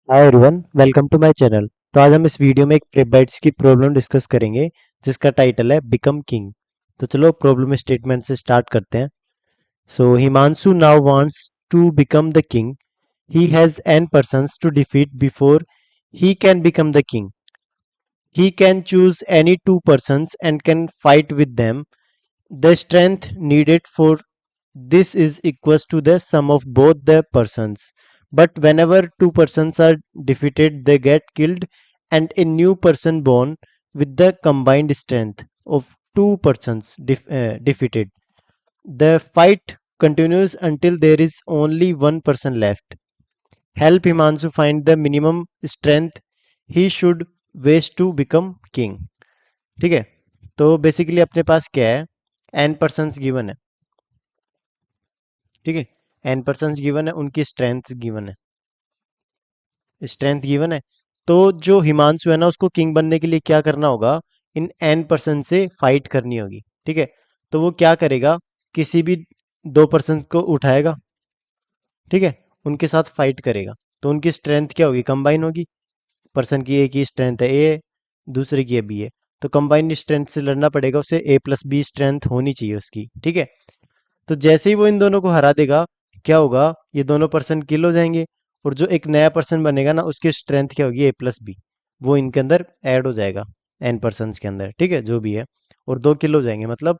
Hi everyone, welcome to my channel. तो आज हम इस वीडियो में एक प्रेबाइट्स की प्रॉब्लम डिस्कस करेंगे जिसका टाइटल है बिकम किंग। तो चलो प्रॉब्लम स्टेटमेंट से स्टार्ट करते हैं। So Himanshu now wants to become the king. He has n persons to defeat before he can become the king. He can choose any two persons and can fight with them. The strength needed for this is equals to the sum of both the persons. But whenever two persons are defeated, they get killed, and a new person born with the combined strength of two persons defeated. The fight continues until there is only one person left. Help Himanshu find the minimum strength he should waste to become king. ठीक है, तो basically अपने पास क्या है, N persons given है। ठीक है, N persons given है, उनकी स्ट्रेंथ गिवन है, स्ट्रेंथ गिवन है। तो जो हिमांशु है ना, उसको किंग बनने के लिए क्या करना होगा, इन एन पर्सन से फाइट करनी होगी। ठीक है, तो वो क्या करेगा, किसी भी दो पर्सन को उठाएगा, ठीक है, उनके साथ फाइट करेगा। तो उनकी स्ट्रेंथ क्या होगी, कंबाइन होगी। पर्सन की एक ही स्ट्रेंथ है ए, दूसरे की है बी है, तो कंबाइंड स्ट्रेंथ से लड़ना पड़ेगा उसे, ए प्लस बी स्ट्रेंथ होनी चाहिए उसकी। ठीक है, तो जैसे ही वो इन दोनों को हरा देगा, क्या होगा, ये दोनों पर्सन किल हो जाएंगे, और जो एक नया पर्सन बनेगा ना, उसकी स्ट्रेंथ क्या होगी, ए प्लस बी, वो इनके अंदर ऐड हो जाएगा, एन पर्सन के अंदर। ठीक है, जो भी है, और दो किल हो जाएंगे, मतलब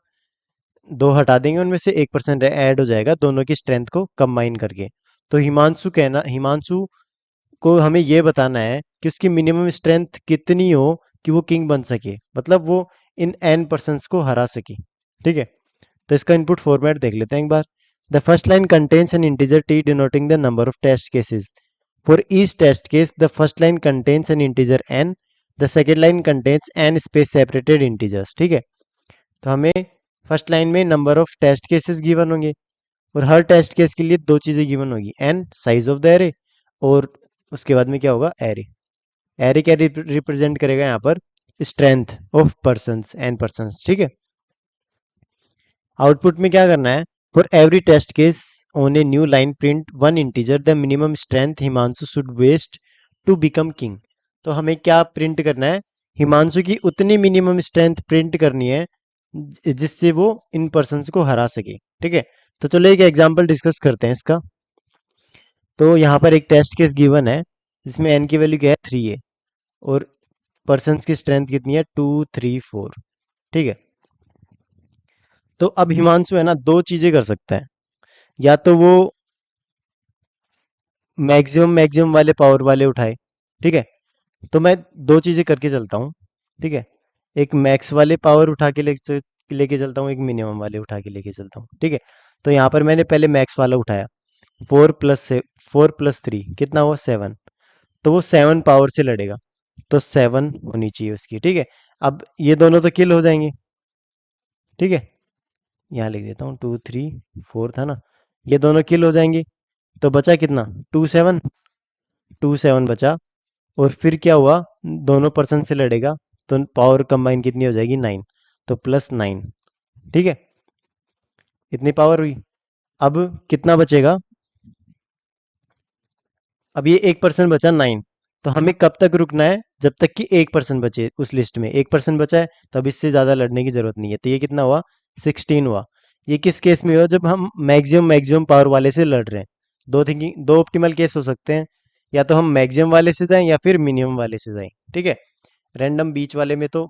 दो हटा देंगे, उनमें से एक पर्सन ऐड हो जाएगा दोनों की स्ट्रेंथ को कंबाइन करके। तो हिमांशु को हमें ये बताना है कि उसकी मिनिमम स्ट्रेंथ कितनी हो कि वो किंग बन सके, मतलब वो इन एन पर्सन को हरा सके। ठीक है, तो इसका इनपुट फॉर्मेट देख लेते हैं एक बार। The first line contains an integer T denoting the number of test cases. For each test case the first line contains an integer N, the second line contains N space separated integers. ठीक है, तो हमें first line में number of test cases given होंगे, और हर test case के लिए दो चीजें गिवन होगी, n size of the array, और उसके बाद में क्या होगा, एरे। एरे क्या रिप्रेजेंट करेगा यहाँ पर, strength of persons, n persons. ठीक है, आउटपुट में क्या करना है, for every test case on a new line print one integer the minimum strength Himanshu should waste to become king. तो हमें क्या प्रिंट करना है, हिमांशु की उतनी मिनिमम स्ट्रेंथ प्रिंट करनी है जिससे वो इन पर्सन्स को हरा सके। ठीक है, तो चलो एक एग्जांपल डिस्कस करते हैं इसका। तो यहाँ पर एक टेस्ट केस गिवन है जिसमें एन की वैल्यू क्या है, 3 है, और पर्सन्स की स्ट्रेंथ कितनी है, 2 3 4। ठीक है, तो अब हिमांशु है ना, दो चीजें कर सकता है, या तो वो मैक्सिमम मैक्सिमम वाले पावर वाले उठाए। ठीक है, तो मैं दो चीजें करके चलता हूँ। ठीक है, एक मैक्स वाले पावर उठा के लेके चलता हूँ, एक मिनिमम वाले उठा के लेके चलता हूँ। ठीक है, तो यहाँ पर मैंने पहले मैक्स वाला उठाया, 4 + 3 कितना हुआ, 7। तो वो 7 पावर से लड़ेगा, तो 7 होनी चाहिए उसकी। ठीक है, अब ये दोनों तो किल हो जाएंगे। ठीक है, यहाँ लिख देता हूँ, 2 3 4 था ना, ये दोनों किल हो जाएंगे, तो बचा कितना, 2 7, 2 7 बचा। और फिर क्या हुआ, दोनों पर्सन से लड़ेगा, तो पावर कंबाइन कितनी हो जाएगी, 9, तो +9। ठीक है, इतनी पावर हुई। अब कितना बचेगा, अब ये एक पर्सन बचा 9, तो हमें कब तक रुकना है, जब तक कि एक पर्सन बचे उस लिस्ट में, एक पर्सन बचा है, तो अब इससे ज्यादा लड़ने की जरूरत नहीं है। तो ये कितना हुआ, 16 हुआ। ये किस केस में हुआ, जब हम मैक्सिमम मैक्सिमम पावर वाले से लड़ रहे हैं। दो ऑप्टिमल केस हो सकते हैं, या तो हम मैक्सिमम वाले से जाएं या फिर मिनिमम वाले से जाएं। ठीक है, रैंडम बीच वाले में तो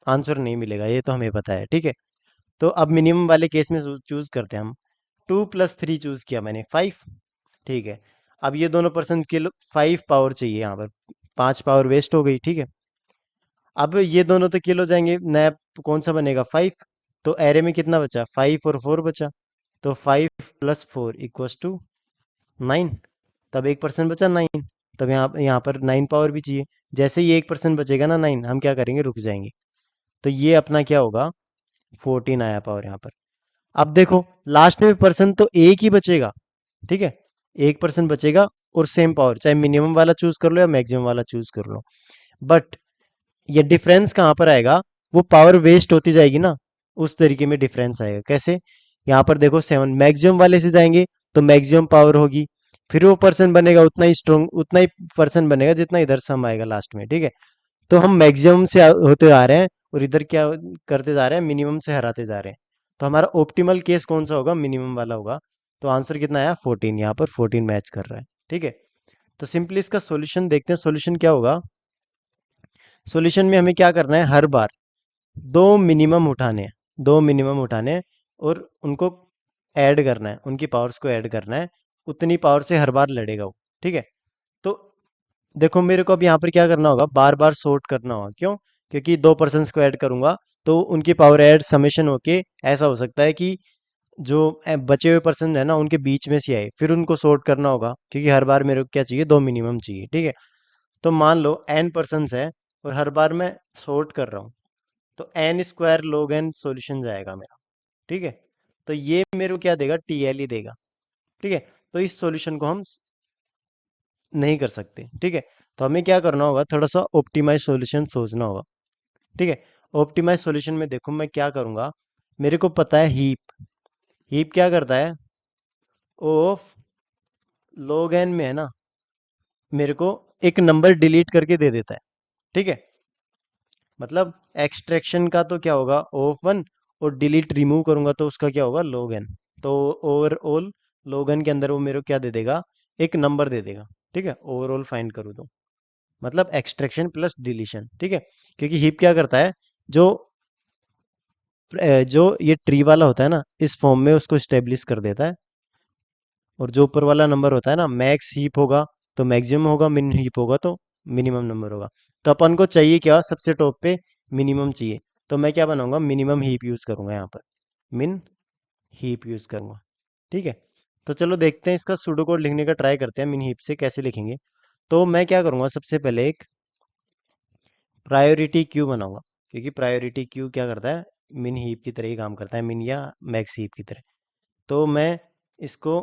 आंसर नहीं मिलेगा, ये तो हमें पता है। ठीक है, तो अब मिनिमम वाले केस में चूज करते हैं हम। 2 + 3 चूज किया मैंने, 5। ठीक है, अब ये दोनों पर्सन के 5 पावर चाहिए, यहाँ पर 5 पावर वेस्ट हो गई। ठीक है, अब ये दोनों तो किल हो जाएंगे, नया कौन सा बनेगा, 5। तो एरे में कितना बचा, 5 और 4 बचा, तो 5 + 4 = 9। तब एक पर्सन बचा 9, तब यहाँ पर 9 पावर भी चाहिए। जैसे ही एक पर्सन बचेगा ना 9, हम क्या करेंगे, रुक जाएंगे। तो ये अपना क्या होगा, 14 आया पावर यहाँ पर। अब देखो, लास्ट में पर्सन तो एक ही बचेगा। ठीक है, एक पर्सन बचेगा, और सेम पावर, चाहे मिनिमम वाला चूज कर लो या मैक्सिमम वाला चूज कर लो। बट ये डिफरेंस कहाँ पर आएगा, वो पावर वेस्ट होती जाएगी ना, उस तरीके में डिफरेंस आएगा। कैसे, यहाँ पर देखो 7 मैक्सिमम वाले से जाएंगे तो मैक्सिमम पावर होगी, फिर वो पर्सन बनेगा उतना ही स्ट्रॉन्ग, उतना ही पर्सन बनेगा जितना इधर सम आएगा लास्ट में, ठीक है। तो हम मैक्सिमम से होते आ रहे हैं और इधर क्या करते जा रहे हैं, मिनिमम से हराते जा रहे हैं। तो हमारा ऑप्टिमल केस कौन सा होगा, मिनिमम वाला होगा। तो आंसर कितना आया, 14, यहाँ पर 14 मैच कर रहा है, ठीक है। तो सिंपली इसका सॉल्यूशन देखते हैं, सॉल्यूशन क्या होगा। सॉल्यूशन में हमें क्या करना है, हर बार दो मिनिमम उठाने हैं, दो मिनिमम उठाने हैं और उनको ऐड करना है, उनकी पावर्स को ऐड करना है, उतनी पावर से हर बार लड़ेगा वो, ठीक है। तो देखो मेरे को अब यहाँ पर क्या करना होगा, बार बार सॉर्ट करना होगा, क्यों, क्योंकि दो पर्सन्स को ऐड करूंगा तो उनकी पावर ऐड समेशन होके ऐसा हो सकता है कि जो बचे हुए पर्सन है ना उनके बीच में से आए, फिर उनको सॉर्ट करना होगा, क्योंकि हर बार मेरे को क्या चाहिए, दो मिनिमम चाहिए, ठीक है। तो मान लो n पर्सन्स है और हर बार मैं सॉर्ट कर रहा हूँ, तो n square log n solution जाएगा मेरा, ठीक है। तो ये मेरे को क्या देगा, टीएल ही देगा, ठीक है। तो इस सॉल्यूशन को हम नहीं कर सकते, ठीक है। तो हमें क्या करना होगा, थोड़ा सा ऑप्टिमाइज सॉल्यूशन सोचना होगा, ठीक है। ऑप्टिमाइज सॉल्यूशन में देखो मैं क्या करूंगा, मेरे को पता है हीप, हीप क्या करता है, ऑफ log n में है ना, मेरे को एक नंबर डिलीट करके दे देता है, ठीक है। मतलब एक्सट्रैक्शन का तो क्या होगा, ऑफ वन, और डिलीट रिमूव करूंगा तो उसका क्या होगा, log n। तो ओवरऑल log n के अंदर वो मेरे को क्या दे देगा, एक नंबर दे देगा, ठीक है। ओवरऑल फाइंड करूँ तो मतलब एक्सट्रैक्शन प्लस डिलीशन, ठीक है। क्योंकि हीप क्या करता है, जो जो ये ट्री वाला होता है ना, इस फॉर्म में उसको स्टेब्लिश कर देता है। और जो ऊपर वाला नंबर होता है ना, मैक्स हीप होगा तो मैक्सिमम होगा, मिन हीप होगा तो मिनिमम नंबर होगा। तो अपन को चाहिए क्या, सबसे टॉप पे मिनिमम चाहिए। तो मैं क्या बनाऊंगा, मिनिमम हीप यूज करूंगा यहाँ पर, मिन हीप यूज करूंगा, ठीक है। तो चलो देखते हैं, इसका सूडो कोड लिखने का ट्राई करते हैं, मिन हीप से कैसे लिखेंगे। तो मैं क्या करूंगा, सबसे पहले एक प्रायोरिटी क्यू बनाऊंगा, क्योंकि प्रायोरिटी क्यू क्या करता है, मिन हीप की तरह ही काम करता है, मिन या मैक्स हीप की तरह। तो मैं इसको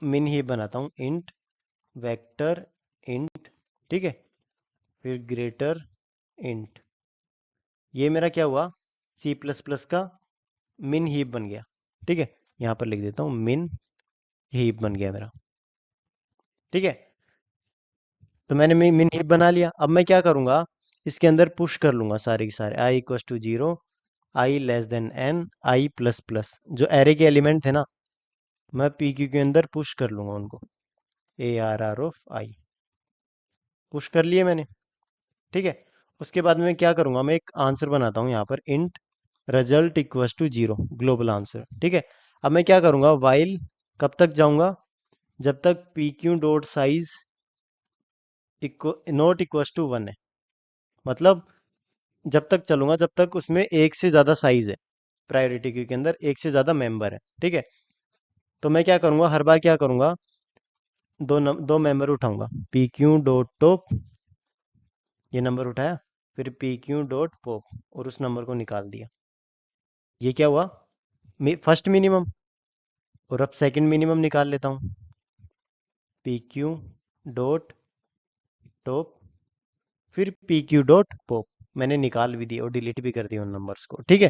मिन हीप बनाता हूँ, इंट वेक्टर इंट, ठीक है, फिर ग्रेटर इंट। ये मेरा क्या हुआ, सी प्लस प्लस का मिन हीप बन गया, ठीक है। यहाँ पर लिख देता हूँ मिन हीप बन गया मेरा, ठीक है। तो मैंने मिन हीप बना लिया, अब मैं क्या करूँगा, इसके अंदर पुश कर लूंगा सारे के सारे, i equals to zero, i less than n, i plus plus, जो एरे के एलिमेंट थे ना, मैं पी क्यू के अंदर पुश कर लूंगा उनको, A R R of I, push कर लिए मैंने, ठीक है। उसके बाद में क्या करूंगा, मैं एक आंसर बनाता हूँ यहाँ पर, int result equals to zero, global answer, ठीक है। अब मैं क्या करूंगा, वाइल कब तक जाऊंगा, जब तक P Q dot size not equals to one है, मतलब जब तक चलूंगा जब तक उसमें एक से ज्यादा साइज है, प्रायोरिटी क्यू के अंदर एक से ज्यादा मेंबर है, ठीक है। तो मैं क्या करूंगा, हर बार क्या करूंगा, दो मेंबर उठाऊंगा, पी क्यू डॉट टॉप, ये नंबर उठाया, फिर पी क्यू डॉट पॉप और उस नंबर को निकाल दिया। ये क्या हुआ, फर्स्ट मिनिमम। और अब सेकंड मिनिमम निकाल लेता हूँ, पी क्यू डॉट टॉप, फिर पी क्यू डॉट पॉप, मैंने निकाल भी दिया और डिलीट भी कर दिया उन नंबर्स को, ठीक है।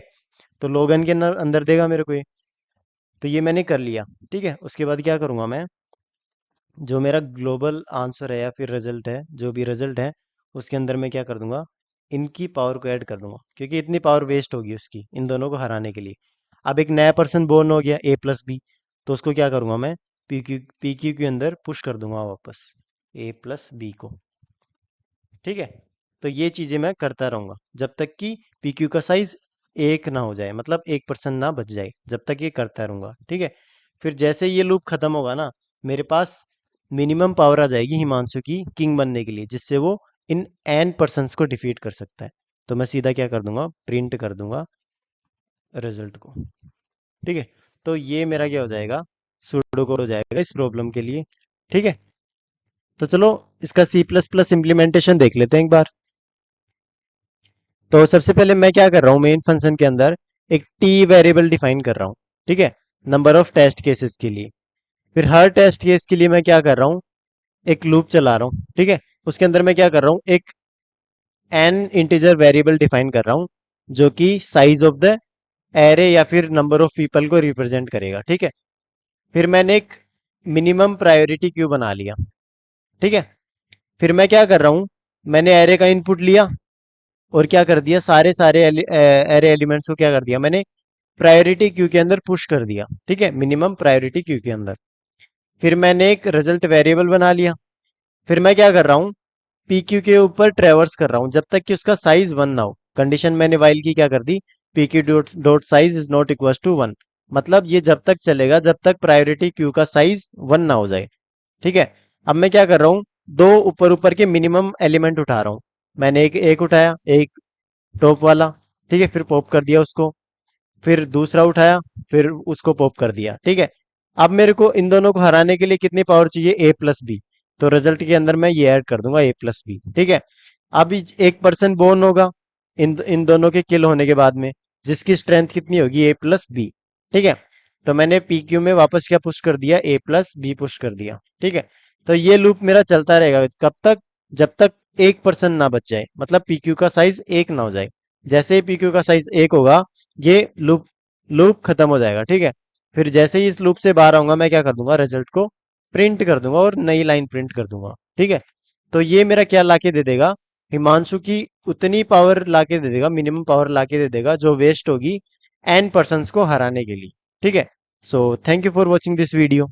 तो लोगन के अंदर अंदर देगा मेरे को ये, तो ये मैंने कर लिया, ठीक है। उसके बाद क्या करूँगा मैं, जो मेरा ग्लोबल आंसर है या फिर रिजल्ट है, जो भी रिजल्ट है, उसके अंदर मैं क्या कर दूंगा, इनकी पावर को ऐड कर दूंगा, क्योंकि इतनी पावर वेस्ट होगी उसकी इन दोनों को हराने के लिए। अब एक नया पर्सन बोर्न हो गया, ए प्लस बी, तो उसको क्या करूंगा मैं, पी क्यू के अंदर पुश कर दूंगा वापस ए प्लस बी को, ठीक है। तो ये चीजें मैं करता रहूंगा जब तक कि पी क्यू का साइज एक ना हो जाए, मतलब एक पर्सन ना बच जाए, जब तक ये करता रहूंगा, ठीक है। फिर जैसे ये लूप खत्म होगा ना, मेरे पास मिनिमम पावर आ जाएगी हिमांशु की किंग बनने के लिए, जिससे वो इन एन पर्सन्स को डिफीट कर सकता है। तो मैं सीधा क्या कर दूंगा, प्रिंट कर दूंगा रिजल्ट को, ठीक है। तो ये मेरा क्या हो जाएगा, सूडो कोड हो जाएगा इस प्रॉब्लम के लिए, ठीक है। तो चलो इसका सी प्लस प्लस इम्प्लीमेंटेशन देख लेते हैं एक बार। तो सबसे पहले मैं क्या कर रहा हूँ, मेन फंक्शन के अंदर एक टी वेरिएबल डिफाइन कर रहा हूँ, ठीक है, नंबर ऑफ टेस्ट केसेस के लिए। फिर हर टेस्ट केस के लिए मैं क्या कर रहा हूँ, एक लूप चला रहा हूँ, ठीक है। उसके अंदर मैं क्या कर रहा हूँ, एक एन इंटीजर वेरिएबल डिफाइन कर रहा हूँ, जो कि साइज ऑफ द एरे या फिर नंबर ऑफ पीपल को रिप्रेजेंट करेगा, ठीक है। फिर मैंने एक मिनिमम प्रायोरिटी क्यू बना लिया। ठीक है, फिर मैं क्या कर रहा हूं, मैंने एरे का इनपुट लिया और क्या कर दिया, सारे सारे एरे एलिमेंट्स को क्या कर दिया मैंने, प्रायोरिटी क्यू के अंदर पुश कर दिया। ठीक है, मिनिमम प्रायोरिटी क्यू के अंदर। फिर मैंने एक रिजल्ट वेरिएबल बना लिया। फिर मैं क्या कर रहा हूँ, पी क्यू के ऊपर ट्रेवर्स कर रहा हूँ जब तक कि उसका साइज वन ना हो। कंडीशन मैंने वाइल की क्या कर दी, p Q dot dot size is not equal to one. मतलब ये जब तक चलेगा जब तक प्रायोरिटी क्यू का साइज वन ना हो जाए। ठीक है, अब मैं क्या कर रहा हूँ, दो ऊपर ऊपर के मिनिमम एलिमेंट उठा रहा हूँ। मैंने एक एक उठाया, एक टॉप वाला। ठीक है, फिर पॉप कर दिया उसको। फिर दूसरा उठाया, फिर उसको पॉप कर दिया। ठीक है, अब मेरे को इन दोनों को हराने के लिए कितनी पावर चाहिए, ए प्लस बी। तो रिजल्ट के अंदर मैं ये ऐड कर दूंगा, ए प्लस बी। ठीक है, अब एक पर्सन बोर्न होगा इन इन दोनों के किल होने के बाद में, जिसकी स्ट्रेंथ कितनी होगी, ए प्लस बी। ठीक है, तो मैंने पी क्यू में वापस क्या पुश कर दिया, ए प्लस बी पुश कर दिया। ठीक है, तो ये लूप मेरा चलता रहेगा कब तक, जब तक एक पर्सन ना बच जाए, मतलब पी क्यू का साइज एक ना हो जाए। जैसे ही पी क्यू का साइज एक होगा, ये लूप लूप खत्म हो जाएगा। ठीक है, फिर जैसे ही इस लूप से बाहर आऊंगा, मैं क्या कर दूंगा, रिजल्ट को प्रिंट कर दूंगा और नई लाइन प्रिंट कर दूंगा। ठीक है, तो ये मेरा क्या लाके दे देगा, हिमांशु की उतनी पावर लाके दे देगा, मिनिमम पावर लाके दे देगा जो वेस्ट होगी एन पर्सन को हराने के लिए। ठीक है, so thank you for watching this video.